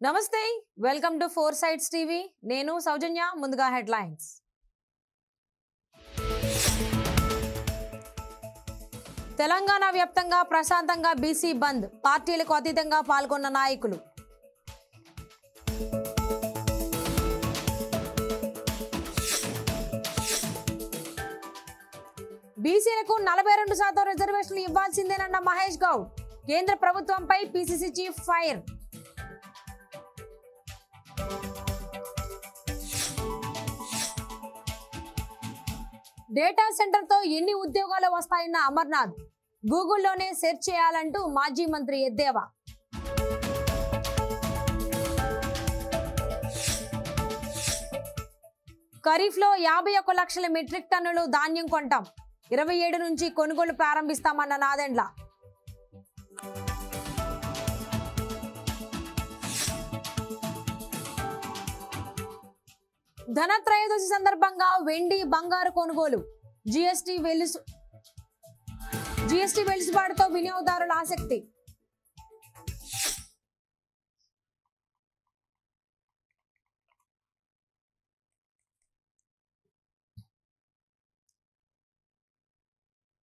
నమస్తే, welcome to four sides TV. నేను సౌజన్య. ముందుగా హెడ్లైన్స్. తెలంగాణ వ్యాప్తంగా ప్రశాంతంగా బీసీ బంద్, పార్టీలకు అతీతంగా పాల్గొన్న నాయకులు. బీసీలకు 42% రిజర్వేషన్లు ఇవ్వాల్సిందేనన్న మహేష్ గౌడ్. కేంద్ర ప్రభుత్వంపై పీసీసీ చీఫ్ ఫైర్. డేటా సెంటర్తో ఎన్ని ఉద్యోగాలు వస్తాయన్న అమర్నాథ్. గూగుల్లోనే సెర్చ్ చేయాలంటూ మాజీ మంత్రి ఎద్దేవా. ఖరీఫ్లో 51 లక్షల మెట్రిక్ టన్నులు ధాన్యం కొంటాం. 27 నుంచి కొనుగోలు ప్రారంభిస్తామన్న నాదెండ్ల. ధనత్రయోదశి సందర్భంగా వెండి, బంగారు కొనుగోలు. జీఎస్టీ వెలుసుబాటుతో వినియోగదారుల ఆసక్తి.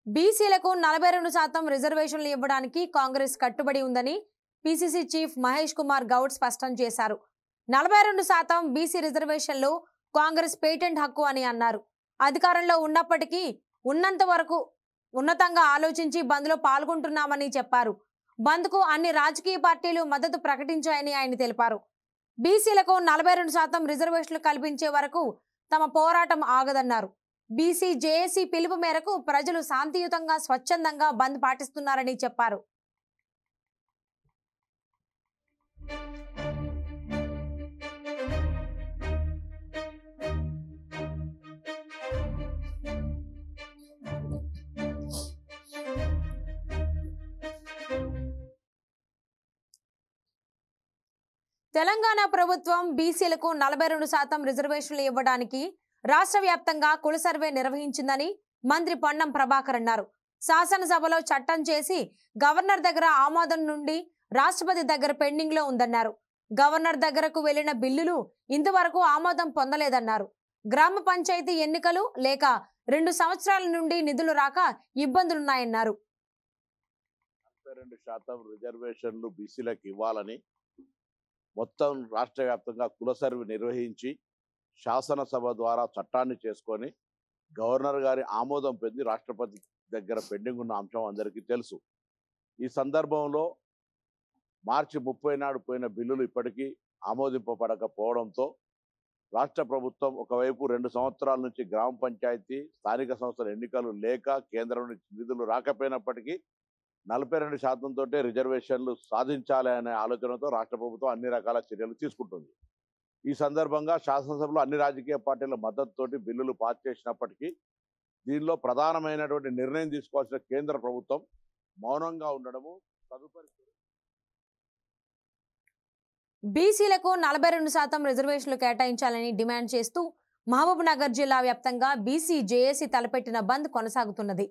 బీసీలకు 42% రిజర్వేషన్లు ఇవ్వడానికి కాంగ్రెస్ కట్టుబడి ఉందని పీసీసీ చీఫ్ మహేష్ కుమార్ గౌడ్ స్పష్టం చేశారు. 42% బీసీ రిజర్వేషన్లు కాంగ్రెస్ పేటెంట్ హక్కు అని అన్నారు. అధికారంలో ఉన్నప్పటికీ ఉన్నంత వరకు ఉన్నతంగా ఆలోచించి బంద్లో పాల్గొంటున్నామని చెప్పారు. బంద్కు అన్ని రాజకీయ పార్టీలు మద్దతు ప్రకటించాయని ఆయన తెలిపారు. బీసీలకు 42% రిజర్వేషన్లు కల్పించే వరకు తమ పోరాటం ఆగదన్నారు. బీసీ జేఏసీ పిలుపు మేరకు ప్రజలు శాంతియుతంగా, స్వచ్ఛందంగా బంద్ పాటిస్తున్నారని చెప్పారు. తెలంగాణ ప్రభుత్వం బీసీలకు 42% రిజర్వేషన్లు ఇవ్వడానికి రాష్ట్ర వ్యాప్తంగా కుల సర్వే నిర్వహించిందని మంత్రి పొన్నం ప్రభాకర్ అన్నారు. శాసనసభలో చట్టం చేసి గవర్నర్ దగ్గర ఆమోదం నుండి రాష్ట్రపతి దగ్గర పెండింగ్ లో ఉందన్నారు. గవర్నర్ దగ్గరకు వెళ్లిన బిల్లులు ఇంతవరకు ఆమోదం పొందలేదన్నారు. గ్రామ పంచాయతీ ఎన్నికలు లేక 2 సంవత్సరాల నుండి నిధులు రాక ఇబ్బందులున్నాయన్నారు. 42% రిజర్వేషన్లు బీసీలకు ఇవ్వాలని మొత్తం రాష్ట్ర వ్యాప్తంగా కుల సర్వే నిర్వహించి శాసనసభ ద్వారా చట్టాన్ని చేసుకొని గవర్నర్ గారి ఆమోదం పొంది రాష్ట్రపతి దగ్గర పెండింగ్ ఉన్న అంశం అందరికీ తెలుసు. ఈ సందర్భంలో మార్చి 30 నాడు పోయిన బిల్లులు ఇప్పటికీ ఆమోదింపబడకపోవడంతో రాష్ట్ర ప్రభుత్వం ఒకవైపు 2 సంవత్సరాల నుంచి గ్రామ పంచాయతీ, స్థానిక సంస్థల ఎన్నికలు లేక కేంద్రం నుంచి నిధులు రాకపోయినప్పటికీ 42% తోటే రిజర్వేషన్లు సాధించాలి అనే ఆలోచనతో రాష్ట్ర ప్రభుత్వం అన్ని రకాల చర్యలు తీసుకుంటుంది. ఈ సందర్భంగా శాసనసభలో అన్ని రాజకీయ పార్టీల మద్దతుతోటి బిల్లులు పాస్ చేసినప్పటికీ దీనిలో ప్రధానమైనటువంటి నిర్ణయం తీసుకోవాల్సిన కేంద్ర ప్రభుత్వం మౌనంగా ఉండడము తదుపరి. బీసీలకు 42% రిజర్వేషన్లు కేటాయించాలని డిమాండ్ చేస్తూ మహబూబ్ నగర్ జిల్లా వ్యాప్తంగా బీసీ జేఏసీ తలపెట్టిన బంద్ కొనసాగుతున్నది.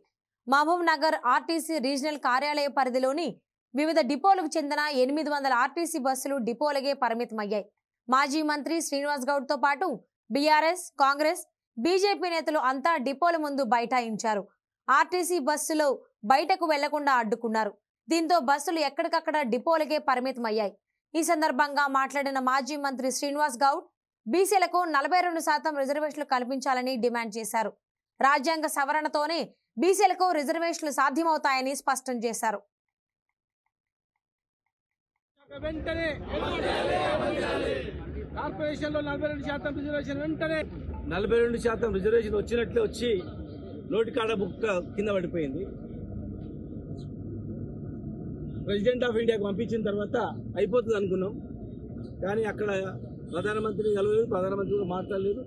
మహబూబ్ నగర్ ఆర్టీసీ రీజనల్ కార్యాలయ పరిధిలోని వివిధ డిపోలకు చెందిన 800 ఆర్టీసీ బస్సులు డిపోలకే పరిమితమయ్యాయి. మాజీ మంత్రి శ్రీనివాస్ గౌడ్ తో పాటు బీఆర్ఎస్, కాంగ్రెస్, బీజేపీ నేతలు అంతా డిపోల ముందు బైఠాయించారు. ఆర్టీసీ బస్సులు బయటకు వెళ్లకుండా అడ్డుకున్నారు. దీంతో బస్సులు ఎక్కడికక్కడ డిపోలకే పరిమితమయ్యాయి. ఈ సందర్భంగా మాట్లాడిన మాజీ మంత్రి శ్రీనివాస్ గౌడ్ బీసీలకు 42% రిజర్వేషన్లు కల్పించాలని డిమాండ్ చేశారు. రాజ్యాంగ సవరణతోనే బీసీలకు రిజర్వేషన్లు సాధ్యమవుతాయని స్పష్టం చేశారు. కార్పొరేషన్లో 42% రిజర్వేషన్ వెంటనే 42% రిజర్వేషన్ వచ్చినట్లే వచ్చి నోటికాడ బుక్క కింద పడిపోయింది. ప్రెసిడెంట్ ఆఫ్ ఇండియాకి పంపించిన తర్వాత అయిపోతుంది అనుకున్నాం. కానీ అక్కడ ప్రధానమంత్రిని కలవలేదు, ప్రధానమంత్రి కూడా మాట్లాడలేదు,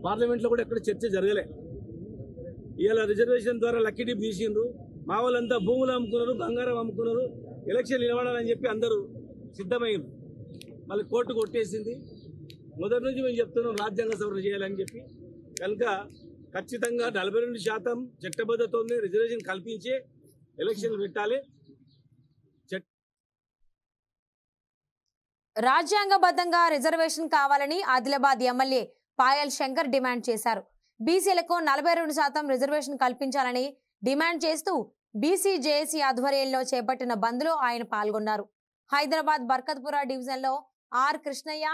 పార్లమెంట్లో కూడా ఎక్కడ చర్చ జరగలే. ఇవాళ రిజర్వేషన్ ద్వారా లక్కీ డిప్ తీసిండ్రు. మా వాళ్ళంతా భూములు అమ్ముకున్నారు, బంగారం అమ్ముకున్నారు, ఎలక్షన్ నిలబడాలని చెప్పి అందరూ సిద్ధమైంది. మళ్ళీ కోర్టు కొట్టేసింది. మొదటి నుంచి మేము చెప్తున్నాం రాజ్యాంగ సవరణ చేయాలని చెప్పి. కనుక ఖచ్చితంగా 42% చట్టబద్ధతోనే రిజర్వేషన్ కల్పించే ఎలక్షన్లు పెట్టాలి. రాజ్యాంగబద్ధంగా రిజర్వేషన్ కావాలని ఆదిలాబాద్ ఎమ్మెల్యే పాయల్ శంకర్ డిమాండ్ చేశారు. బీసీలకు 42% రిజర్వేషన్ కల్పించాలని డిమాండ్ చేస్తూ బీసీ జేఏసీ ఆధ్వర్యంలో చేపట్టిన బంద్లో ఆయన పాల్గొన్నారు. హైదరాబాద్ బర్కత్పుర డివిజన్లో ఆర్ కృష్ణయ్య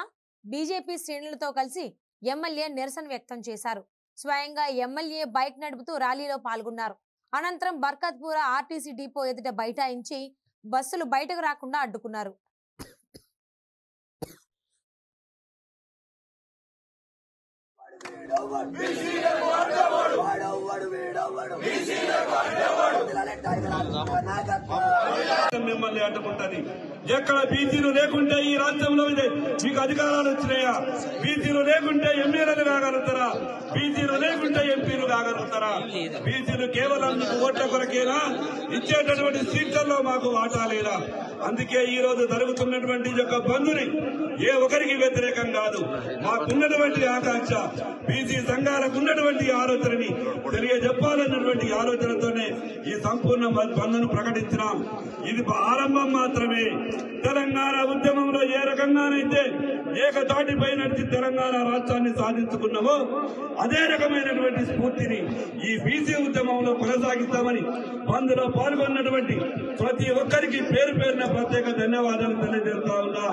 బీజేపీ శ్రేణులతో కలిసి ఎమ్మెల్యే నిరసన వ్యక్తం చేశారు. స్వయంగా ఎమ్మెల్యే బైక్ నడుపుతూ ర్యాలీలో పాల్గొన్నారు. అనంతరం బర్కత్పుర ఆర్టీసీ డిపో ఎదుట బైఠాయించి బస్సులు బయటకు రాకుండా అడ్డుకున్నారు. మిమ్మల్ని అడ్డుకుంటది. ఎక్కడ బీసీలు లేకుంటే ఈ రాష్ట్రంలో మీకు అధికారాలు వచ్చినాయా? బీసీలు లేకుంటే ఎమ్మెల్యేలు కాగలుగుతారా? బీసీలు లేకుంటే ఎంపీలు కాగలుగుతారా? బీసీలు కేవలం మీకు ఓట్ల కొరకేనా? ఇచ్చేటటువంటి సీట్లలో మాకు వాటా లేదా? అందుకే ఈ రోజు జరుగుతున్నటువంటి యొక్క బంధుని ఏ ఒక్కరికి వ్యతిరేకం కాదు. మాకున్నటువంటి ఆకాంక్ష బీసీ సంఘాలకు ఉన్నటువంటి ఆలోచనని తెలియజెప్పాలన్నటువంటి ఆలోచనతోనే ఈ సంపూర్ణ బంధును ప్రకటించినాం. ఇది ఆరంభం మాత్రమే. తెలంగాణ ఉద్యమంలో ఏ రకంగానైతే ఏకతాటిపై నడిచి తెలంగాణ రాష్ట్రాన్ని సాధించుకున్నామో అదే రకమైనటువంటి స్ఫూర్తిని ఈ బీసీ ఉద్యమంలో కొనసాగిస్తామని బంద్లో పాల్గొన్నటువంటి ప్రతి ఒక్కరికి పేరు పేరున ప్రత్యేక ధన్యవాదాలు తెలియజేస్తా ఉన్నా.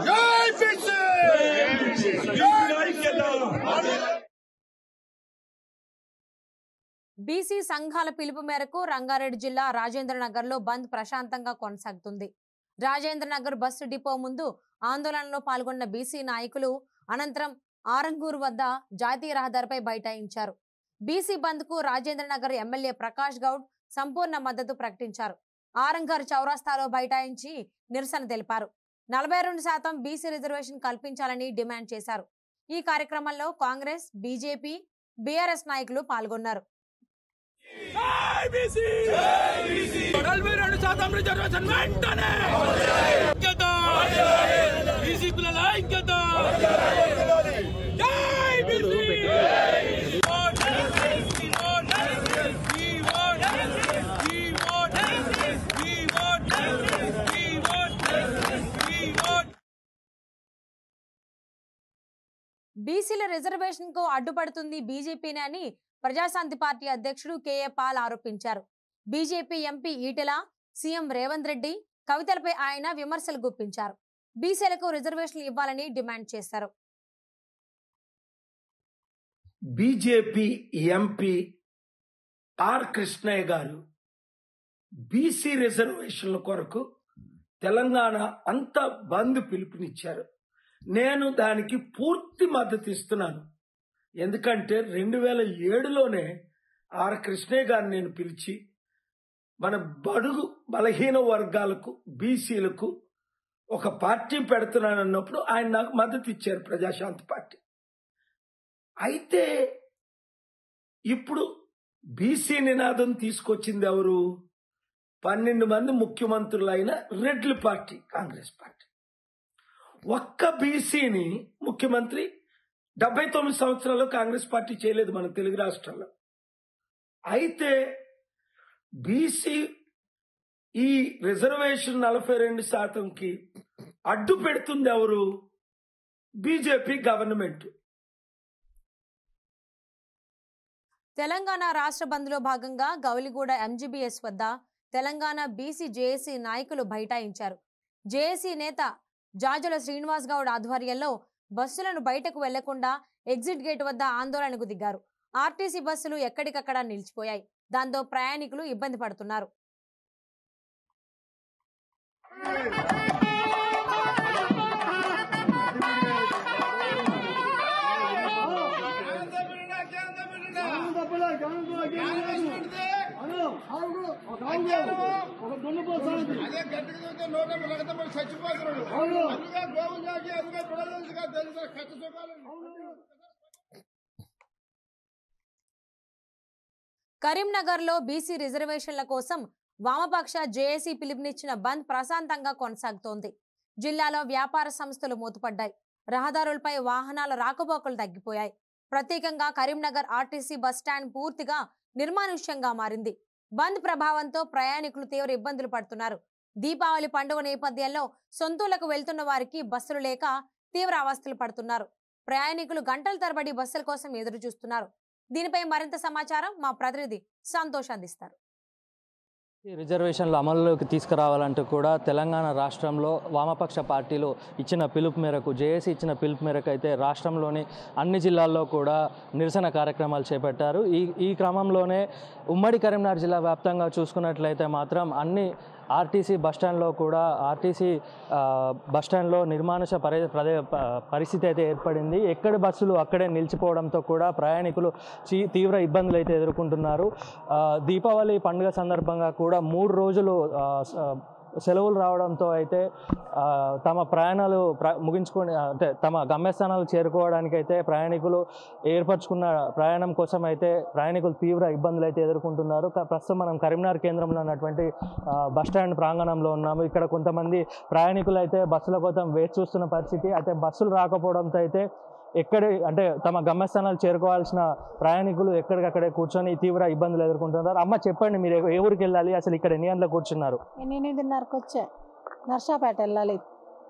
బీసీ సంఘాల పిలుపు మేరకు రంగారెడ్డి జిల్లా రాజేంద్రనగర్ లో బంద్ ప్రశాంతంగా కొనసాగుతుంది. రాజేంద్రనగర్ బస్సు డిపో ముందు ఆందోళనలో పాల్గొన్న బీసీ నాయకులు అనంతరం ఆరంగూరు వద్ద జాతీయ రహదారిపై బైఠాయించారు. బీసీ బంద్ కు రాజేంద్రనగర్ ఎమ్మెల్యే ప్రకాష్ గౌడ్ సంపూర్ణ మద్దతు ప్రకటించారు. ఆరంగర్ చౌరాస్తాలో బైఠాయించి నిరసన తెలిపారు. 42% బీసీ రిజర్వేషన్ కల్పించాలని డిమాండ్ చేశారు. ఈ కార్యక్రమంలో కాంగ్రెస్, బీజేపీ, బీఆర్ఎస్ నాయకులు పాల్గొన్నారు. 42% రిజర్వేషన్ వెంటనే బీసీ కులాల ఐక్యత. జై బీసీ. బీసీల రిజర్వేషన్ కు అడ్డుపడుతుంది బీజేపీని అని ప్రజాశాంతి పార్టీ అధ్యక్షుడు కేఏ పాల్ ఆరోపించారు. BJP MP Etela, CM Revanth Reddy కవితలపై ఆయన విమర్శలు గుప్పించారు. బీసీలకు రిజర్వేషన్లు ఇవ్వాలని డిమాండ్ చేశారు. బీజేపీ ఎంపీ ఆర్ కృష్ణయ్య గారు బీసీ రిజర్వేషన్ల కొరకు తెలంగాణ అంతా బంద్ పిలుపునిచ్చారు. నేను దానికి పూర్తి మద్దతు ఇస్తున్నాను. ఎందుకంటే 2007లోనే ఆర్ కృష్ణయ్య గారిని నేను పిలిచి మన బడుగు బలహీన వర్గాలకు బీసీలకు ఒక పార్టీ పెడుతున్నానన్నప్పుడు ఆయన నాకు మద్దతు ఇచ్చారు, ప్రజాశాంతి పార్టీ. అయితే ఇప్పుడు బీసీ నినాదం తీసుకొచ్చింది ఎవరు? 12 మంది ముఖ్యమంత్రులైన రెడ్ల పార్టీ, కాంగ్రెస్ పార్టీ. ఒక్క బీసీని ముఖ్యమంత్రి 79 సంవత్సరాల్లో కాంగ్రెస్ పార్టీ చేయలేదు మన తెలుగు రాష్ట్రాల్లో. అయితే బీసీ ఈ రిజర్వేషన్ 42%కి అడ్డు పెడుతుంది ఎవరు? BJP government. తెలంగాణ రాష్ట్ర బంద్లో భాగంగా గౌలిగూడ ఎంజీబీఎస్ వద్ద తెలంగాణ బీసీ జేఏసీ నాయకులు బైఠాయించారు. జేఏసీ నేత జాజుల శ్రీనివాస్ గౌడ్ ఆధ్వర్యంలో బస్సులను బయటకు వెళ్లకుండా ఎగ్జిట్ గేట్ వద్ద ఆందోళనకు దిగారు. ఆర్టీసీ బస్సులు ఎక్కడికక్కడ నిలిచిపోయాయి. దాంతో ప్రయాణికులు ఇబ్బంది పడుతున్నారు. కరీంనగర్ లో బీసీ రిజర్వేషన్ల కోసం వామపక్ష జేఏసీ పిలుపునిచ్చిన బంద్ ప్రశాంతంగా కొనసాగుతోంది. జిల్లాలో వ్యాపార సంస్థలు మూతపడ్డాయి. రహదారులపై వాహనాల రాకపోకలు తగ్గిపోయాయి. ప్రత్యేకంగా కరీంనగర్ ఆర్టీసీ బస్టాండ్ పూర్తిగా నిర్మానుష్యంగా మారింది. బంద్ ప్రభావంతో ప్రయాణికులు తీవ్ర ఇబ్బందులు పడుతున్నారు. దీపావళి పండుగ నేపథ్యంలో సొంతూళ్లకు వెళ్తున్న వారికి బస్సులు లేక తీవ్ర అవస్థలు పడుతున్నారు. ప్రయాణికులు గంటల తరబడి బస్సుల కోసం ఎదురు చూస్తున్నారు. దీనిపై మరింత సమాచారం మా ప్రతినిధి సంతోష్ అందిస్తారు. రిజర్వేషన్లు అమలులోకి తీసుకురావాలంటూ కూడా తెలంగాణ రాష్ట్రంలో వామపక్ష పార్టీలు ఇచ్చిన పిలుపు మేరకు, జేఏసీ ఇచ్చిన పిలుపు మేరకు అయితే రాష్ట్రంలోని అన్ని జిల్లాల్లో కూడా నిరసన కార్యక్రమాలు చేపట్టారు. ఈ క్రమంలోనే ఉమ్మడి కరీంనగర్ జిల్లా వ్యాప్తంగా చూసుకున్నట్లయితే మాత్రం అన్ని ఆర్టీసీ బస్టాండ్లో కూడా బస్టాండ్లో నిర్మానుష పరిస్థితి అయితే ఏర్పడింది. ఎక్కడ బస్సులు అక్కడే నిలిచిపోవడంతో కూడా ప్రయాణికులు తీవ్ర ఇబ్బందులు అయితే ఎదుర్కొంటున్నారు. దీపావళి పండుగ సందర్భంగా కూడా 3 రోజులు సెలవులు రావడంతో అయితే తమ ప్రయాణాలు ముగించుకొని అంటే తమ గమ్యస్థానాలు చేరుకోవడానికి అయితే ప్రయాణికులు ఏర్పరచుకున్న ప్రయాణం కోసం అయితే ప్రయాణికులు తీవ్ర ఇబ్బందులు అయితే ఎదుర్కొంటున్నారు. ప్రస్తుతం మనం కరీంనగర్ కేంద్రంలో ఉన్నటువంటి బస్టాండ్ ప్రాంగణంలో ఉన్నాము. ఇక్కడ కొంతమంది ప్రయాణికులు అయితే బస్సుల కోసం వేచి చూస్తున్న పరిస్థితి. అయితే బస్సులు రాకపోవడంతో అయితే అంటే తమ గమ్యస్థానాలు చేరుకోవాల్సిన ప్రయాణికులు ఎక్కడికక్కడే కూర్చొని తీవ్ర ఇబ్బందులు ఎదుర్కొంటున్నారు. అమ్మ చెప్పండి, మీరు ఏ ఊరికి వెళ్ళాలి, అసలు ఇక్కడ ఎన్ని గంటలకు కూర్చున్నారు? 8:30కి వచ్చా. నర్సాపేట వెళ్ళాలి,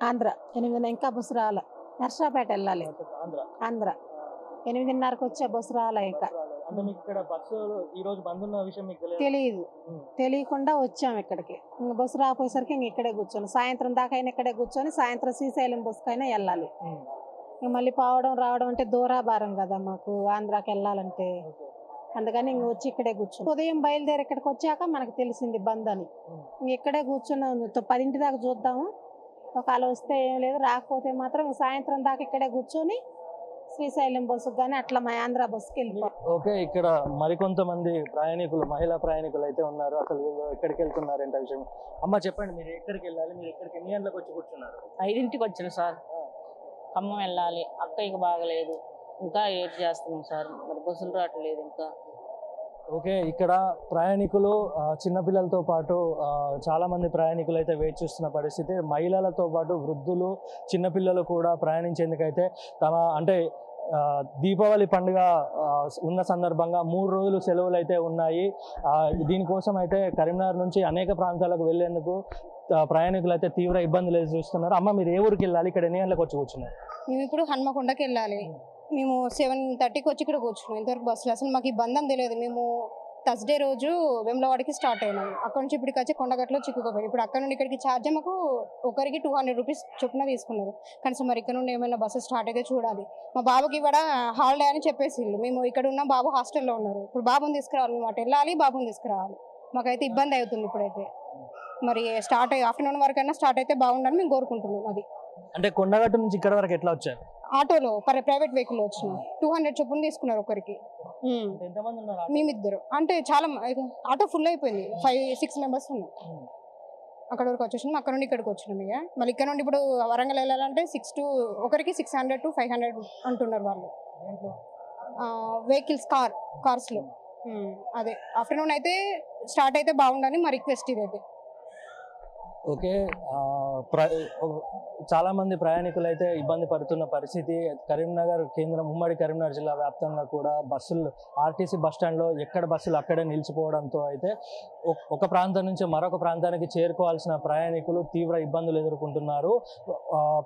ఆంధ్ర. 8 ఇంకా బస్సు రాలే. నర్సాపేట వెళ్ళాలి, ఆంధ్ర. 8:30కి వచ్చా, బస్సు రాలే. ఇంకా తెలియదు, తెలియకుండా వచ్చాము ఇక్కడికి. ఇంక బస్సు రాపోయేసరికి ఇంక ఇక్కడే కూర్చొని సాయంత్రం దాకా అయినా ఇక్కడే కూర్చొని సాయంత్రం శ్రీశైలం బస్సుకైనా వెళ్ళాలి. మళ్ళీ పోవడం రావడం అంటే దూరాభారం కదా మాకు, ఆంధ్రాకి వెళ్ళాలంటే. అందుకని ఇంక వచ్చి ఇక్కడే కూర్చొని ఉదయం బయలుదేరి ఇక్కడికి వచ్చాక మనకు తెలిసింది బంద్ అని. ఇక్కడే కూర్చుని 10 దాకా చూద్దాము. ఒకవేళ వస్తే ఏం లేదు, రాకపోతే మాత్రం సాయంత్రం దాకా ఇక్కడే కూర్చొని శ్రీశైలం బస్సుకు కానీ అట్లా మా ఆంధ్ర బస్సుకి వెళ్ళిపోతాం. ఓకే, ఇక్కడ మరికొంతమంది ప్రయాణికులు, మహిళా ప్రయాణికులు అయితే ఉన్నారు. అసలు వీళ్ళు ఎక్కడికి వెళ్తున్నారు ఏంటో విషయం. అమ్మ చెప్పండి, మీరు ఎక్కడికి వెళ్ళాలి, మీరు ఎక్కడికి ఎన్ని గంటలకు వచ్చి కూర్చున్నారు? 5ంటికి వచ్చిన సార్. ఖమ్మం వెళ్ళాలి, అక్కయ్యకి బాగలేదు, ఇంకా ఏడ్ చేస్తున్నాం సార్. మరి బస్సులు రావట్లేదు ఇంకా. ఓకే, ఇక్కడ ప్రయాణికులు చిన్నపిల్లలతో పాటు చాలామంది ప్రయాణికులు అయితే వేచి చూస్తున్న పరిస్థితి. మహిళలతో పాటు వృద్ధులు, చిన్నపిల్లలు కూడా ప్రయాణించేందుకైతే అంటే దీపావళి పండుగ ఉన్న సందర్భంగా 3 రోజులు సెలవులు అయితే ఉన్నాయి. దీనికోసం అయితే కరీంనగర్ నుంచి అనేక ప్రాంతాలకు వెళ్లేందుకు ప్రయాణికులు అయితే తీవ్ర ఇబ్బందులు చూస్తున్నారు. అమ్మ, మీరు ఏ ఊరికి వెళ్ళాలి, ఇక్కడ ఎన్ని గంటలకు వచ్చి కూర్చున్నారు? మేము ఇప్పుడు హన్మకొండకి వెళ్ళాలి. మేము 7:30కి వచ్చి ఇక్కడ కూర్చున్నాం. ఇంతవరకు బస్సులు అసలు మాకు ఈ బంధం తెలియదు. మేము థర్స్డే రోజు వేములవాడకి స్టార్ట్ అయినాము. అక్కడ నుంచి ఇప్పటికి వచ్చి కొండగట్లో చిక్కుకోపోయి ఇప్పుడు అక్కడ నుండి ఇక్కడికి ఛార్జ్ మాకు ఒకరికి 200 రూపీస్ చొప్పున తీసుకున్నారు. కనీసం మరి ఇక్కడ నుండి ఏమైనా బస్సు స్టార్ట్ అయితే చూడాలి. మా బాబుకి ఇక్కడ హాలిడే అని చెప్పేసి మేము ఇక్కడ ఉన్న బాబు హాస్టల్లో ఉన్నారు. ఇప్పుడు బాబుని తీసుకురావాలి, మేము అటు వెళ్ళాలి, బాబుని తీసుకురావాలి. మాకైతే ఇబ్బంది అవుతుంది ఇప్పుడైతే. మరి స్టార్ట్ ఆఫ్టర్నూన్ వరకు అయినా స్టార్ట్ అయితే బాగుండాలని మేము కోరుకుంటున్నాం. అది అంటే కొండగట్టు నుంచి ఇక్కడ వరకు ఎట్లా వచ్చారు? ఆటోలో, ప్రైవేట్ వెహికల్ వచ్చినాం. 200 చొప్పున తీసుకున్నారు ఒకరికి. మేమిద్దరు అంటే చాలా ఆటో ఫుల్ అయిపోయింది. 5-6 మెంబర్స్ ఉన్నాం. అక్కడ వరకు వచ్చేసినాం. అక్కడ నుండి ఇక్కడికి వచ్చినాం. ఇక మళ్ళీ ఇక్కడ నుండి ఇప్పుడు వరంగల్ వెళ్ళాలంటే ఒకరికి 600 to 500 అంటున్నారు వాళ్ళు. వెహికల్స్ కార్స్లో. అదే ఆఫ్టర్నూన్ అయితే స్టార్ట్ అయితే బాగుండని మా రిక్వెస్ట్ ఇదైతే. ఓకే, చాలామంది ప్రయాణికులు అయితే ఇబ్బంది పడుతున్న పరిస్థితి. కరీంనగర్ కేంద్రం, ఉమ్మడి కరీంనగర్ జిల్లా వ్యాప్తంగా కూడా బస్సులు ఆర్టీసీ బస్టాండ్లో ఎక్కడ బస్సులు అక్కడే నిలిచిపోవడంతో అయితే ఒక ప్రాంతం నుంచి మరొక ప్రాంతానికి చేరుకోవాల్సిన ప్రయాణికులు తీవ్ర ఇబ్బందులు ఎదుర్కొంటున్నారు.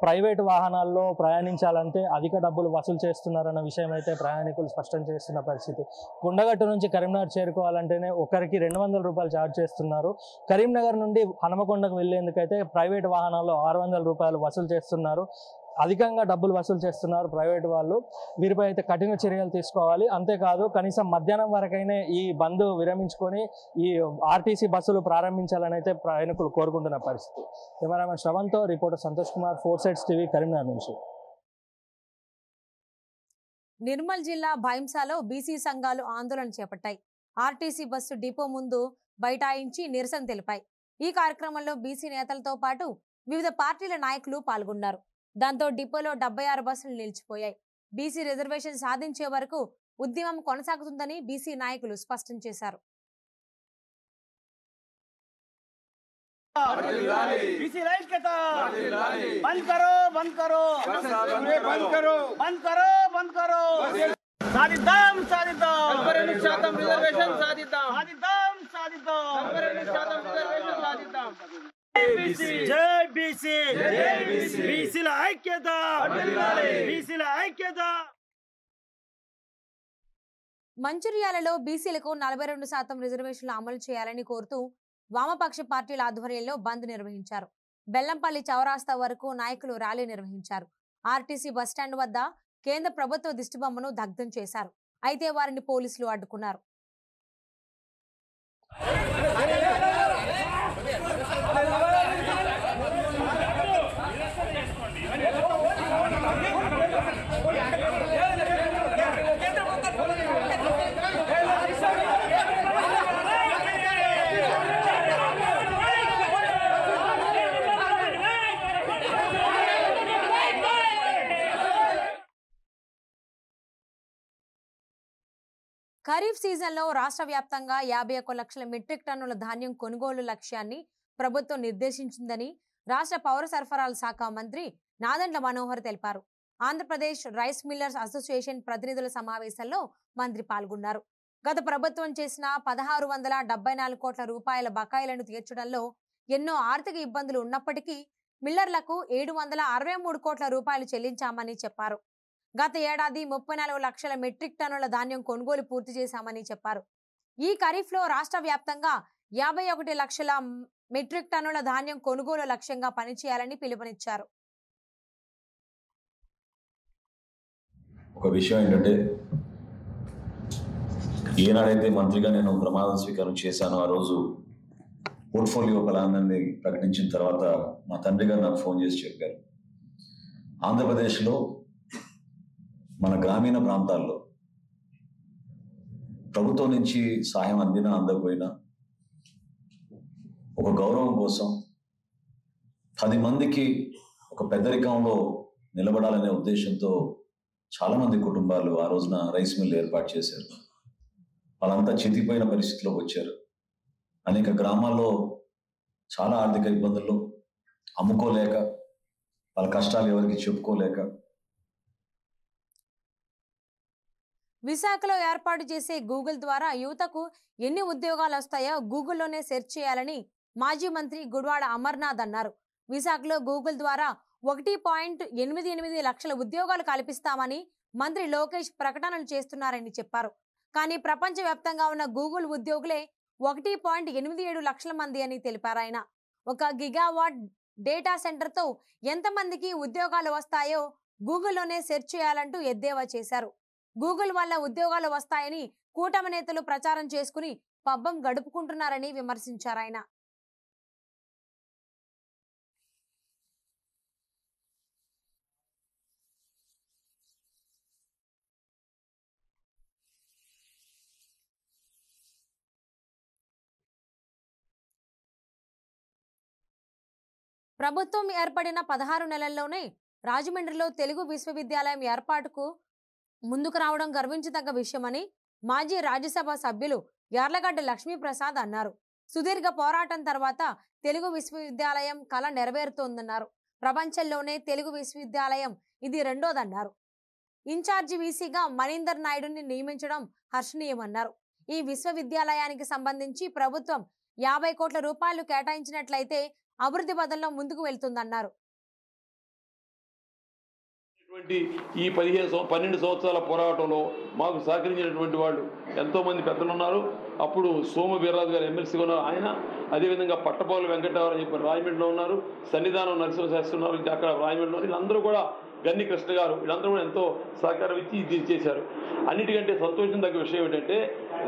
ప్రైవేటు వాహనాల్లో ప్రయాణించాలంటే అధిక డబ్బులు వసూలు చేస్తున్నారన్న విషయం అయితే ప్రయాణికులు స్పష్టం చేస్తున్న పరిస్థితి. కొండగట్టు నుంచి కరీంనగర్ చేరుకోవాలంటేనే ఒకరికి 200 రూపాయలు ఛార్జ్ చేస్తున్నారు. కరీంనగర్ నుండి హనుమకొండకు వెళ్లేందుకైతే ప్రైవేట్ వాహనాల్లో 600 రూపాయలు వసూలు చేస్తున్నారు. అధికంగా డబ్బులు వసూలు చేస్తున్నారు ప్రైవేట్ వాళ్ళు. వీరిపై అయితే కఠిన చర్యలు తీసుకోవాలి. అంతేకాదు, కనీసం మధ్యాహ్నం వరకైనా ఈ బంద్ విరమించుకొని ఈ ఆర్టీసీ బస్సులు ప్రారంభించాలని అయితే ప్రయాణికులు కోరుకుంటున్న పరిస్థితి. కెమెరామెన్ శ్రవణ్తో reporter Santosh Kumar, 4 Sides TV, Karimnagar నుంచి. నిర్మల్ జిల్లా భైంసాలో బీసీ సంఘాలు ఆందోళన చేపట్టాయి. ఆర్టీసీ బస్సు డిపో ముందు బైఠాయించి నిరసన తెలిపాయి. ఈ కార్యక్రమంలో బీసీ నేతలతో పాటు వివిధ పార్టీల నాయకులు పాల్గొన్నారు. దాంతో డిపోలో 76 బస్సులు నిలిచిపోయాయి. బీసీ రిజర్వేషన్ సాధించే వరకు ఉద్యమం కొనసాగుతుందని బీసీ నాయకులు స్పష్టం చేశారు. సాధిద్దాం 40% రిజర్వేషన్ సాధిద్దాం. జై బీసీ బీసీల ఐక్యత బీసీల ఐక్యత. మంచిర్యాలలో బీసీలకు 42% రిజర్వేషన్లు అమలు చేయాలని కోరుతూ వామపక్ష పార్టీల ఆధ్వర్యంలో బంద్ నిర్వహించారు. బెల్లంపల్లి చౌరాస్తా వరకు నాయకులు ర్యాలీ నిర్వహించారు. ఆర్టీసీ బస్టాండ్ వద్ద కేంద్ర ప్రభుత్వ దిష్టిబొమ్మను దగ్ధం చేశారు. అయితే వారిని పోలీసులు అడ్డుకున్నారు. ఖరీఫ్ సీజన్లో రాష్ట్ర వ్యాప్తంగా 51 లక్షల మెట్రిక్ టన్నుల ధాన్యం కొనుగోలు లక్ష్యాన్ని ప్రభుత్వం నిర్దేశించిందని రాష్ట్ర పౌర సరఫరాల శాఖ మంత్రి నాదెండ్ల మనోహర్ తెలిపారు. ఆంధ్రప్రదేశ్ రైస్ మిల్లర్స్ అసోసియేషన్ ప్రతినిధుల సమావేశంలో మంత్రి పాల్గొన్నారు. గత ప్రభుత్వం చేసిన 1674 కోట్ల రూపాయల బకాయిలను తీర్చడంలో ఎన్నో ఆర్థిక ఇబ్బందులు ఉన్నప్పటికీ మిల్లర్లకు 763 కోట్ల రూపాయలు చెల్లించామని చెప్పారు. గత ఏడాది 34 లక్షల మెట్రిక్ టన్నుల ధాన్యం కొనుగోలు పూర్తి చేశామని చెప్పారు. ఈ ఖరీఫ్లో రాష్ట్ర వ్యాప్తంగా 51 లక్షల మెట్రిక్ టన్నుల ధాన్యం కొనుగోలు లక్ష్యంగా పనిచేయాలని పిలుపునిచ్చారు. ఒక విషయం ఏంటంటే, ఏనాడైతే మంత్రిగా నేను ప్రమాణ స్వీకారం చేశానో ఆ రోజు పోర్ట్ఫోలియో ప్లాన్ని ప్రకటించిన తర్వాత మా తండ్రి గారు నాకు ఫోన్ చేసి చెప్పారు, ఆంధ్రప్రదేశ్లో మన గ్రామీణ ప్రాంతాల్లో ప్రభుత్వం నుంచి సహాయం అందినా అందకపోయినా ఒక గౌరవం కోసం 10 మందికి ఒక పెద్దరికంలో నిలబడాలనే ఉద్దేశంతో చాలామంది కుటుంబాలు ఆ రోజున రైస్ మిల్ ఏర్పాటు చేశారు. వాళ్ళంతా చితికిపోయిన పరిస్థితిలోకి వచ్చారు. అనేక గ్రామాల్లో చాలా ఆర్థిక ఇబ్బందుల్లో అమ్ముకోలేక, వాళ్ళ కష్టాలు ఎవరికి చెప్పుకోలేక. విశాఖలో ఏర్పాటు చేసే గూగుల్ ద్వారా యువతకు ఎన్ని ఉద్యోగాలు వస్తాయో గూగుల్లోనే సెర్చ్ చేయాలని మాజీ మంత్రి గుడివాడ అమర్నాథ్ అన్నారు. విశాఖలో గూగుల్ ద్వారా 1.88 లక్షల ఉద్యోగాలు కల్పిస్తామని మంత్రి లోకేష్ ప్రకటనలు చేస్తున్నారని చెప్పారు. కానీ ప్రపంచవ్యాప్తంగా ఉన్న గూగుల్ ఉద్యోగులే 1.87 లక్షల మంది అని తెలిపారు ఆయన. 1 గిగావాట్ డేటా సెంటర్తో ఎంతమందికి ఉద్యోగాలు వస్తాయో గూగుల్లోనే సెర్చ్ చేయాలంటూ ఎద్దేవా చేశారు. గూగుల్ వల్ల ఉద్యోగాలు వస్తాయని కూటమి నేతలు ప్రచారం చేసుకుని పబ్బం గడుపుకుంటున్నారని విమర్శించారు ఆయన. ప్రభుత్వం ఏర్పడిన 16 నెలల్లోనే రాజమండ్రిలో తెలుగు విశ్వవిద్యాలయం ఏర్పాటుకు ముందుకు రావడం గర్వించదగ్గ విషయమని మాజీ రాజ్యసభ సభ్యులు యార్లగడ్డ లక్ష్మీప్రసాద్ అన్నారు. సుదీర్ఘ పోరాటం తర్వాత తెలుగు విశ్వవిద్యాలయం కళ నెరవేరుతోందన్నారు. ప్రపంచంలోనే తెలుగు విశ్వవిద్యాలయం ఇది రెండోదన్నారు. ఇన్ఛార్జి వీసీగా మనీందర్ నాయుడుని నియమించడం హర్షణీయమన్నారు. ఈ విశ్వవిద్యాలయానికి సంబంధించి ప్రభుత్వం 50 కోట్ల రూపాయలు కేటాయించినట్లయితే అభివృద్ధి పదంలో ముందుకు వెళ్తుందన్నారు. ఈ 12 సంవత్సరాల పోరాటంలో మాకు సహకరించినటువంటి వాళ్ళు ఎంతోమంది పెద్దలు ఉన్నారు. అప్పుడు సోమ వీర్రాజు గారు ఎమ్మెల్సీగా ఉన్నారు ఆయన, అదేవిధంగా పట్టపాలు వెంకటరావు చెప్పి రాయమండ్రిలో ఉన్నారు, సన్నిధానం నరసింహశాస్త్రి ఉన్నారు అక్కడ రాయమండ్రిలో. వీళ్ళందరూ కూడా గన్ని కృష్ణ గారు వీళ్ళందరూ కూడా ఎంతో సహకారం ఇచ్చి ఇది చేశారు. అన్నిటికంటే సంతోషం తగ్గ విషయం ఏంటంటే,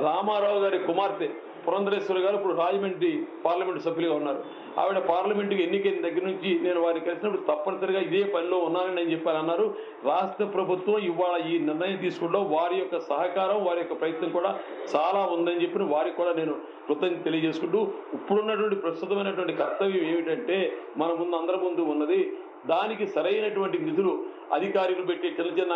రామారావు గారి కుమార్తె పురంధరేశ్వరి గారు ఇప్పుడు రాజమండ్రి పార్లమెంటు సభ్యులుగా ఉన్నారు. ఆవిడ పార్లమెంటుకి ఎన్నికైన దగ్గర నుంచి నేను వారిని కలిసినప్పుడు తప్పనిసరిగా ఇదే పనిలో ఉన్నానని నేను చెప్పానన్నారు. రాష్ట్ర ప్రభుత్వం ఇవాళ ఈ నిర్ణయం తీసుకుంటాం, వారి యొక్క సహకారం వారి యొక్క ప్రయత్నం కూడా చాలా ఉందని చెప్పి వారికి కూడా నేను కృతజ్ఞత తెలియజేసుకుంటూ, ఇప్పుడున్నటువంటి ప్రస్తుతమైనటువంటి కర్తవ్యం ఏమిటంటే, మన ముందు అందరి ముందు ఉన్నది దానికి సరైనటువంటి నిధులు అధికారులు పెట్టే చిన్న చిన్న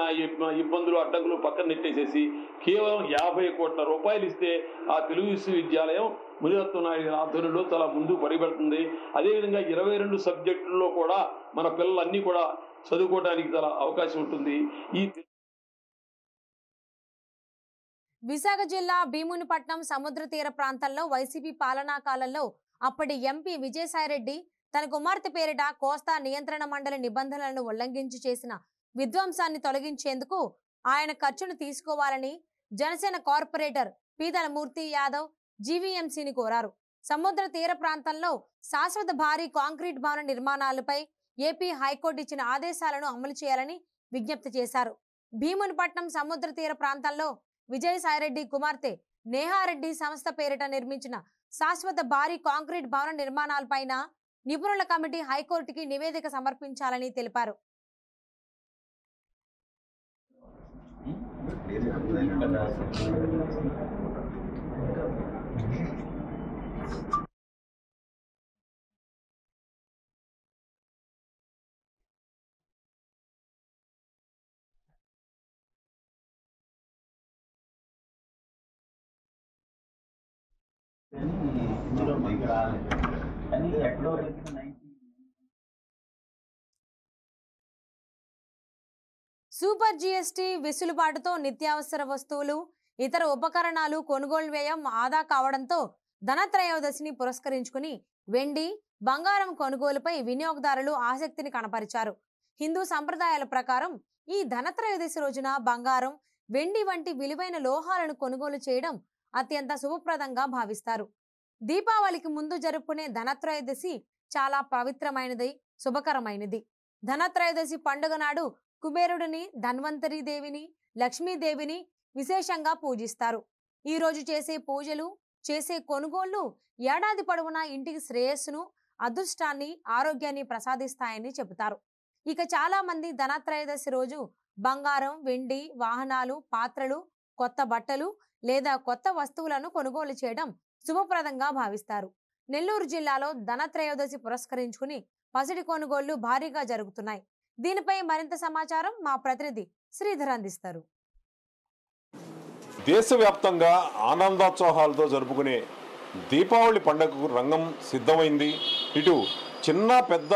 ఇబ్బందులు అడ్డంకులు పక్కన నెట్టేసేసి కేవలం 50 కోట్ల రూపాయలు ఇస్తే ఆ తెలుగు విశ్వవిద్యాలయం మునిరత్న నాయుడు ఆధ్వర్యంలో చాలా ముందుకు పరిగెడుతుంది. అదేవిధంగా 22 సబ్జెక్టుల్లో కూడా మన పిల్లలన్నీ కూడా చదువుకోవడానికి చాలా అవకాశం ఉంటుంది. ఈ విశాఖ జిల్లా భీమునిపట్నం సముద్ర తీర ప్రాంతంలో వైసీపీ పాలనా కాలంలో అప్పటి ఎంపీ విజయసాయిరెడ్డి తన కుమార్తె పేరిట కోస్తా నియంత్రణ మండలి నిబంధనలను ఉల్లంఘించి చేసిన విధ్వంసాన్ని తొలగించేందుకు ఆయన ఖర్చును తీసుకోవాలని జనసేన కార్పొరేటర్ పీతల మూర్తి యాదవ్ జీవీఎంసీని కోరారు. సముద్ర తీర ప్రాంతంలో శాశ్వత భారీ కాంక్రీట్ భవన నిర్మాణాలపై ఏపీ హైకోర్టు ఇచ్చిన ఆదేశాలను అమలు చేయాలని విజ్ఞప్తి చేశారు. భీమునిపట్నం సముద్ర తీర ప్రాంతంలో విజయసాయిరెడ్డి కుమార్తె నేహారెడ్డి సంస్థ పేరిట నిర్మించిన శాశ్వత భారీ కాంక్రీట్ భవన నిర్మాణాలపైన నిపుణుల కమిటీ హైకోర్టుకి నివేదిక సమర్పించాలని తెలిపారు. సూపర్ జీఎస్టీ వెసులుబాటుతో నిత్యావసర వస్తువులు, ఇతర ఉపకరణాలు కొనుగోలు వ్యయం ఆదా కావడంతో ధనత్రయోదశిని పురస్కరించుకుని వెండి, బంగారం కొనుగోలుపై వినియోగదారులు ఆసక్తిని కనపరిచారు. హిందూ సంప్రదాయాల ప్రకారం ఈ ధనత్రయోదశి రోజున బంగారం, వెండి వంటి విలువైన లోహాలను కొనుగోలు చేయడం అత్యంత శుభప్రదంగా భావిస్తారు. దీపావళికి ముందు జరుపుకునే ధనత్రయోదశి చాలా పవిత్రమైనది, శుభకరమైనది. ధనత్రయోదశి పండుగ నాడు కుబేరుడిని, ధన్వంతరి దేవిని, లక్ష్మీదేవిని విశేషంగా పూజిస్తారు. ఈ రోజు చేసే పూజలు, చేసే కొనుగోళ్లు ఏడాది పొడవునా ఇంటికి శ్రేయస్సును, అదృష్టాన్ని, ఆరోగ్యాన్ని ప్రసాదిస్తాయని చెబుతారు. ఇక చాలా మంది ధనత్రయోదశి రోజు బంగారం, వెండి, వాహనాలు, పాత్రలు, కొత్త బట్టలు లేదా కొత్త వస్తువులను కొనుగోలు చేయడం శుభప్రదంగా భావిస్తారు. నెల్లూరు జిల్లాలో ధనత్రయోదశి పురస్కరించుకుని పసిడి కొనుగోళ్లు భారీగా జరుగుతున్నాయి. దీనిపై మరింత సమాచారం మా ప్రతినిధి శ్రీధర్ అందిస్తారు. దేశవ్యాప్తంగా ఆనందోత్సాహాలతో జరుపుకునే దీపావళి పండుగకు రంగం సిద్ధమైంది. ఇటు చిన్న పెద్ద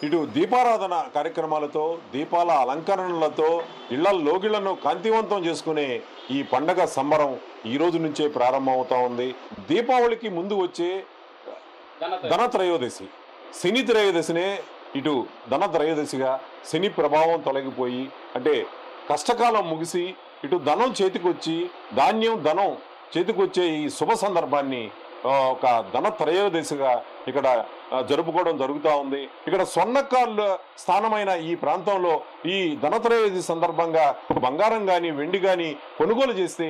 ఇటు దీపారాధన కార్యక్రమాలతో, దీపాల అలంకరణలతో ఇళ్ల లోగిళ్లను కాంతివంతం చేసుకునే ఈ పండగ సంబరం ఈ రోజు నుంచే ప్రారంభమవుతా ఉంది. దీపావళికి ముందు వచ్చే ధనత్రయోదశి, శని త్రయోదశినే ఇటు ధనత్రయోదశిగా, శని ప్రభావం తొలగిపోయి అంటే కష్టకాలం ముగిసి ఇటు ధనం చేతికొచ్చి, ధాన్యం ధనం చేతికొచ్చే ఈ శుభ సందర్భాన్ని ఒక ధనత్రయోదశిగా ఇక్కడ జరుపుకోవడం జరుగుతూ ఉంది. ఇక్కడ స్వర్ణకారుల స్థానమైన ఈ ప్రాంతంలో ఈ ధనత్రయోదశి సందర్భంగా బంగారం కానీ వెండి కానీ కొనుగోలు చేస్తే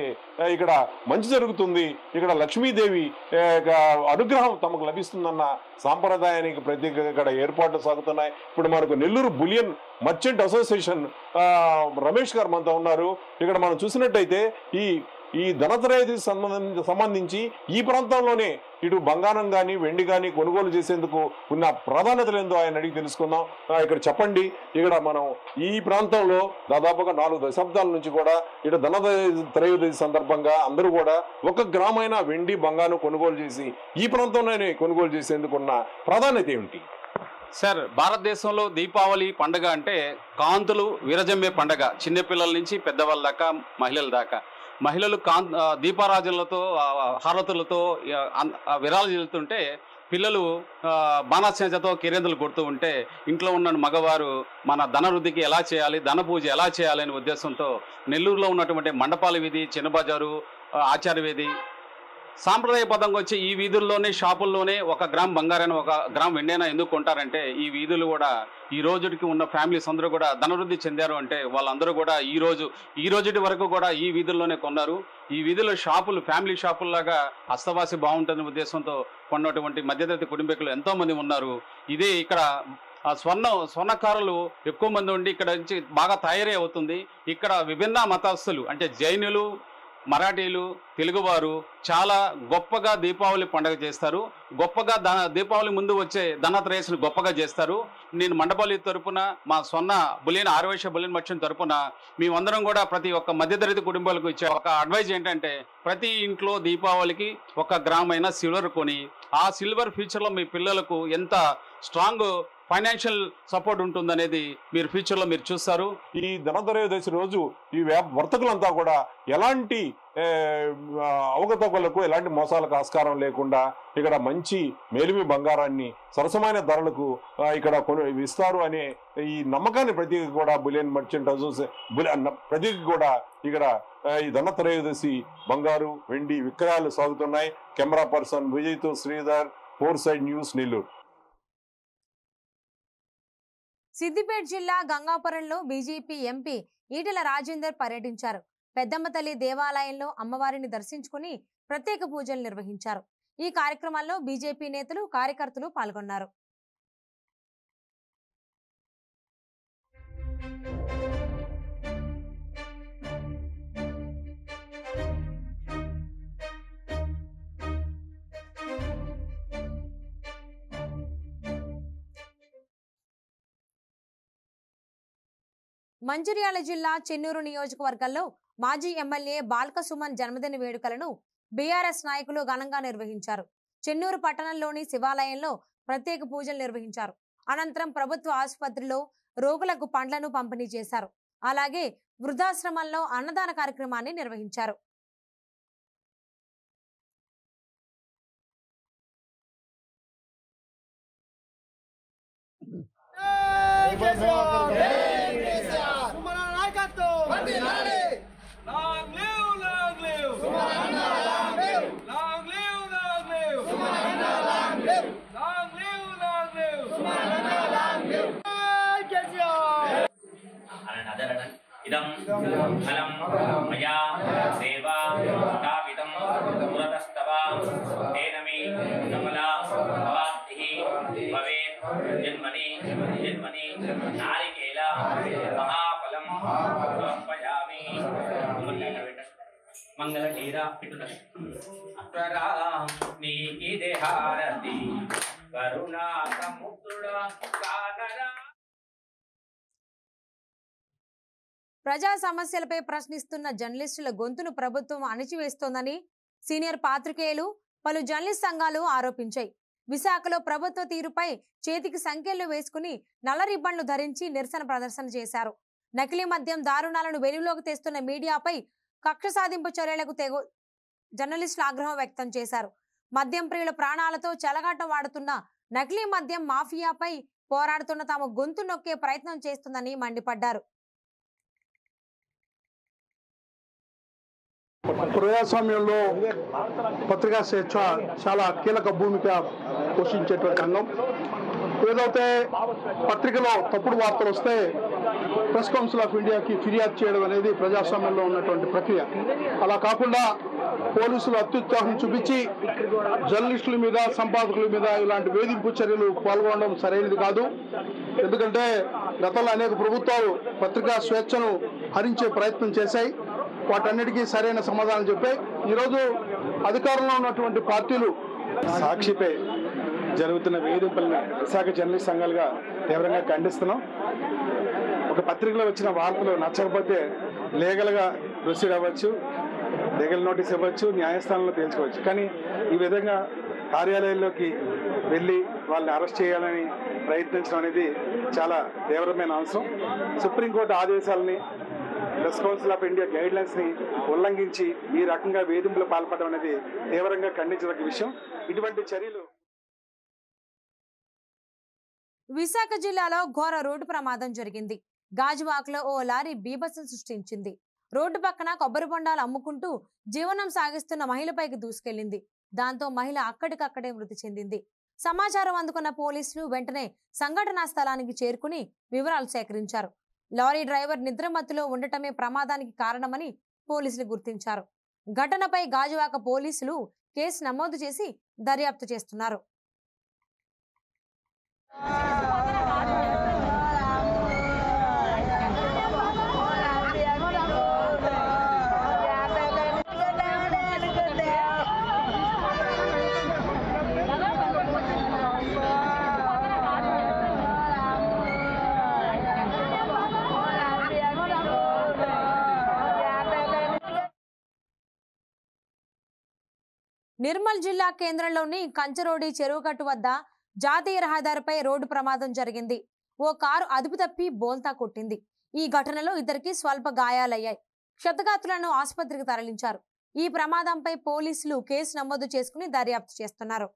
ఇక్కడ మంచి జరుగుతుంది, ఇక్కడ లక్ష్మీదేవి అనుగ్రహం తమకు లభిస్తుందన్న సాంప్రదాయానికి ప్రత్యేకంగా ఇక్కడ ఏర్పాట్లు సాగుతున్నాయి. ఇప్పుడు మనకు Nellore bullion merchant association Ramesh garu మనతో ఉన్నారు. ఇక్కడ మనం చూసినట్టయితే ఈ ధనత్రయోదశి సంబంధించి ఈ ప్రాంతంలోనే ఇటు బంగారం కానీ వెండి కానీ కొనుగోలు చేసేందుకు ఉన్న ప్రాధాన్యతలు ఏందో ఆయన అడిగి తెలుసుకుందాం. ఇక్కడ చెప్పండి, ఇక్కడ మనం ఈ ప్రాంతంలో దాదాపుగా 4 దశాబ్దాల నుంచి కూడా ఇటు ధనత్రయోదశి సందర్భంగా అందరూ కూడా ఒక గ్రామైన వెండి బంగారం కొనుగోలు చేసి ఈ ప్రాంతంలోనే కొనుగోలు చేసేందుకు ఉన్న ప్రాధాన్యత ఏమిటి? సార్, భారతదేశంలో దీపావళి పండుగ అంటే కాంతులు విరజమ్మే పండుగ. చిన్నపిల్లల నుంచి పెద్దవాళ్ళ దాకా, మహిళల దాకా. మహిళలు దీపారాజులతో, హారతులతో విరాలు చెల్లుతుంటే పిల్లలు బాణాసంచతో కిరేందులు కొడుతూ ఉంటే ఇంట్లో ఉన్న మగవారు మన ధనవృద్ధికి ఎలా చేయాలి, ధన పూజ ఎలా చేయాలి అనే ఉద్దేశంతో నెల్లూరులో ఉన్నటువంటి మండపాల వీధి, చిన్నబజారు, ఆచార్యవేది సాంప్రదాయబద్ధంగా వచ్చి ఈ వీధుల్లోనే, షాపుల్లోనే 1 గ్రామ్ బంగారాన్ని 1 గ్రామ్ వెండైనా ఎందుకు కొంటారంటే ఈ వీధులు కూడా ఈ రోజుకి ఉన్న ఫ్యామిలీస్ అందరూ కూడా ధనవృద్ధి చెందారు అంటే వాళ్ళందరూ కూడా ఈ రోజుటి వరకు కూడా ఈ వీధుల్లోనే కొన్నారు. ఈ వీధుల్లో షాపులు ఫ్యామిలీ షాపుల్లాగా అస్తవాసి బాగుంటుందనే ఉద్దేశంతో కొన్నటువంటి మధ్యతరగతి కుటుంబీకులు ఎంతో మంది ఉన్నారు. ఇదే ఇక్కడ స్వర్ణకారులు ఎక్కువ మంది ఉండి ఇక్కడ నుంచి బాగా తయారీ అవుతుంది. ఇక్కడ విభిన్న మతస్థులు అంటే జైనులు, మరాఠీలు, తెలుగువారు చాలా గొప్పగా దీపావళి పండుగ చేస్తారు. గొప్పగా దీపావళి ముందు వచ్చే ధనత్రయోదశిని గొప్పగా చేస్తారు. నేను మండపల్లి తరపున, మా స్వర్ణ బులియన్ ఆర్వేష బులియన్ మర్చెంట్ తరపున మేమందరం కూడా ప్రతి ఒక్క మధ్యతరగతి కుటుంబాలకు ఇచ్చే ఒక అడ్వైజ్ ఏంటంటే ప్రతి ఇంట్లో దీపావళికి 1 గ్రామ్ అయినా సిల్వర్ కొని ఆ సిల్వర్ ఫ్యూచర్లో మీ పిల్లలకు ఎంత స్ట్రాంగ్ ఫైనాన్షియల్ సపోర్ట్ ఉంటుందనేది మీరు ఫ్యూచర్లో మీరు చూస్తారు. ఈ ధనత్రయోదశి రోజు ఈ వర్తకులంతా కూడా ఎలాంటి అవకతవకలకు ఎలాంటి మోసాలకు ఆస్కారం లేకుండా ఇక్కడ మంచి మేలిమి బంగారాన్ని సరసమైన ధరలకు ఇక్కడ ఇస్తారు అనే ఈ నమ్మకాన్ని ప్రతికి కూడా బులియన్ మర్చెంట్ అసోసియేషన్ ప్రతికి కూడా ఇక్కడ ఈ ధనత్రయోదశి బంగారు వెండి విక్రయాలు సాగుతున్నాయి. కెమెరా పర్సన్ విజయ్తో శ్రీధర్, 4 సైడ్ న్యూస్, నెల్లూరు. సిద్దిపేట జిల్లా గంగాపురంలో బీజేపీ ఎంపీ ఈటెల రాజేందర్ పర్యటించారు. పెద్దమ్మ తల్లి దేవాలయంలో అమ్మవారిని దర్శించుకుని ప్రత్యేక పూజలు నిర్వహించారు. ఈ కార్యక్రమాల్లో బీజేపీ నేతలు, కార్యకర్తలు పాల్గొన్నారు. మంచిర్యాల జిల్లా చెన్నూరు నియోజకవర్గంలో మాజీ ఎమ్మెల్యే బాల్క సుమన్ జన్మదిన వేడుకలను బీఆర్ఎస్ నాయకులు ఘనంగా నిర్వహించారు. చెన్నూరు పట్టణంలోని శివాలయంలో ప్రత్యేక పూజలు నిర్వహించారు. అనంతరం ప్రభుత్వ ఆసుపత్రిలో రోగులకు పండ్లను పంపిణీ చేశారు. అలాగే వృద్ధాశ్రమంలో అన్నదాన కార్యక్రమాన్ని నిర్వహించారు. इदं फलं मया सेवा स्थापितं पुरतस्तव तेन मे सफला भवाप्तिः भवेत् जन्मनि जन्मनि नारिकेल महाफलं समर्पयामि मंगलहीरा अत्वरा नीकी देहारति करुणा समुद्रुडा सागरा. ప్రజా సమస్యలపై ప్రశ్నిస్తున్న జర్నలిస్టుల గొంతును ప్రభుత్వం అణిచివేస్తోందని సీనియర్ పాత్రికేయులు, పలు జర్నలిస్ట్ సంఘాలు ఆరోపించాయి. విశాఖలో ప్రభుత్వ తీరుపై చేతికి సంకెళ్లు వేసుకుని నల్ల రిబ్బన్లు ధరించి నిరసన ప్రదర్శన చేశారు. నకిలీ మద్యం దారుణాలను వెలుగులోకి తెస్తున్న మీడియాపై కక్ష సాధింపు చర్యలకు జర్నలిస్టులు ఆగ్రహం వ్యక్తం చేశారు. మద్యం ప్రియుల ప్రాణాలతో చెలగాటం వాడుతున్న నకిలీ మద్యం మాఫియాపై పోరాడుతున్న తాము గొంతు నొక్కే ప్రయత్నం చేస్తుందని మండిపడ్డారు. ప్రజాస్వామ్యంలో పత్రికా స్వేచ్ఛ చాలా కీలక భూమిక పోషించేటువంటి రంగం. ఏదైతే పత్రికలో తప్పుడు వార్తలు వస్తే ప్రెస్ కౌన్సిల్ ఆఫ్ ఇండియాకి ఫిర్యాదు చేయడం అనేది ప్రజాస్వామ్యంలో ఉన్నటువంటి ప్రక్రియ. అలా కాకుండా పోలీసులు అత్యుత్సాహం చూపించి జర్నలిస్టుల మీద, సంపాదకుల మీద ఇలాంటి వేధింపు చర్యలు పాల్గొనడం సరైనది కాదు. ఎందుకంటే గతంలో అనేక ప్రభుత్వాలు పత్రికా స్వేచ్ఛను హరించే ప్రయత్నం చేశాయి. వాటన్నిటికీ సరైన సమాధానం చెప్పాయి. ఈరోజు అధికారంలో ఉన్నటువంటి పార్టీలు సాక్షిపై జరుగుతున్న వేధింపులను విశాఖ జర్నలిస్ట్ సంఘాలుగా తీవ్రంగా ఖండిస్తున్నాం. ఒక పత్రికలో వచ్చిన వార్తలు నచ్చకపోతే లీగల్గా ప్రొసీడ్ అవ్వచ్చు, లీగల్ నోటీస్ ఇవ్వచ్చు, న్యాయస్థానంలో తేల్చుకోవచ్చు. కానీ ఈ విధంగా కార్యాలయాల్లోకి వెళ్ళి వాళ్ళని అరెస్ట్ చేయాలని ప్రయత్నించడం అనేది చాలా తీవ్రమైన అంశం. సుప్రీంకోర్టు ఆదేశాలని, press council of India guidelines ని ఉల్లంఘించి ఈ రకంగా వేధింపులు పాల్పడడం అనేది తీవ్రంగా ఖండించదగ్గ విషయం. ఇటువంటి చర్యలు. విశాఖ జిల్లాలో ఘోర రోడ్డు ప్రమాదం జరిగింది. గాజువాకలో ఓ లారీ బీభత్సం సృష్టించింది. రోడ్డు పక్కన కొబ్బరి బొండాలు అమ్ముకుంటూ జీవనం సాగిస్తున్న మహిళపైకి దూసుకెళ్లింది. దాంతో మహిళ అక్కడికక్కడే మృతి చెందింది. సమాచారం అందుకున్న పోలీసులు వెంటనే సంఘటనా స్థలానికి చేరుకుని వివరాలు సేకరించారు. లారీ డ్రైవర్ నిద్రమత్తులో ఉండటమే ప్రమాదానికి కారణమని పోలీసులు గుర్తించారు. ఘటనపై గాజువాక పోలీసులు కేసు నమోదు చేసి దర్యాప్తు చేస్తున్నారు. నిర్మల్ జిల్లా కేంద్రంలోని కంచరోడి చెరువుగట్టు వద్ద జాతీయ రహదారిపై రోడ్డు ప్రమాదం జరిగింది. ఓ కారు అదుపు తప్పి బోల్తా కొట్టింది. ఈ ఘటనలో ఇద్దరికి స్వల్ప గాయాలయ్యాయి. క్షతగాత్రులను ఆసుపత్రికి తరలించారు. ఈ ప్రమాదంపై పోలీసులు కేసు నమోదు చేసుకుని దర్యాప్తు చేస్తున్నారు.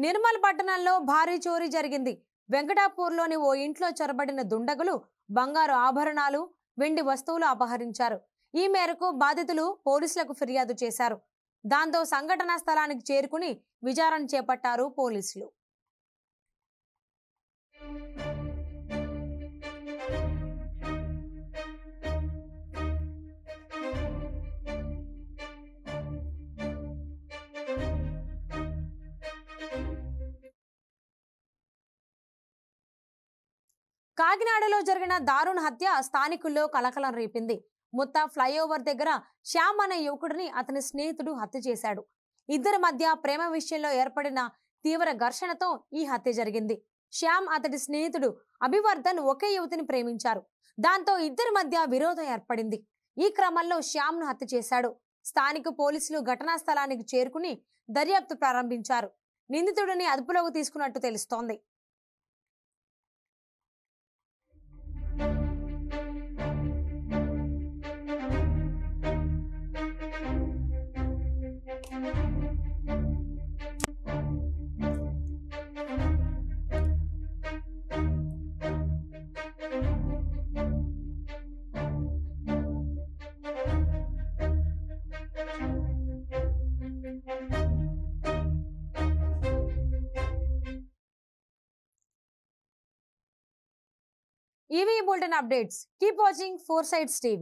నిర్మల్ పట్టణంలో భారీ చోరీ జరిగింది. వెంకటాపూర్లోని ఓ ఇంట్లో చొరబడిన దుండగులు బంగారు ఆభరణాలు, వెండి వస్తువులు అపహరించారు. ఈ మేరకు బాధితులు పోలీసులకు ఫిర్యాదు చేశారు. దాంతో సంఘటనా స్థలానికి చేరుకుని విచారణ చేపట్టారు పోలీసులు. కాకినాడలో జరిగిన దారుణ హత్య స్థానికుల్లో కలకలం రేపింది. ముత్తా ఫ్లైఓవర్ దగ్గర శ్యామ్ అనే యువకుడిని అతని స్నేహితుడు హత్య చేశాడు. ఇద్దరి మధ్య ప్రేమ విషయంలో ఏర్పడిన తీవ్ర ఘర్షణతో ఈ హత్య జరిగింది. శ్యామ్ అతడి స్నేహితుడు అభివర్ధన్ ఒకే యువతిని ప్రేమించారు. దాంతో ఇద్దరి మధ్య విరోధం ఏర్పడింది. ఈ క్రమంలో శ్యామ్ను హత్య చేశాడు. స్థానిక పోలీసులు ఘటనా స్థలానికి చేరుకుని దర్యాప్తు ప్రారంభించారు. నిందితుడిని అదుపులోకి తీసుకున్నట్టు తెలుస్తోంది. EV Bulletin updates. Keep watching 4 Sides TV.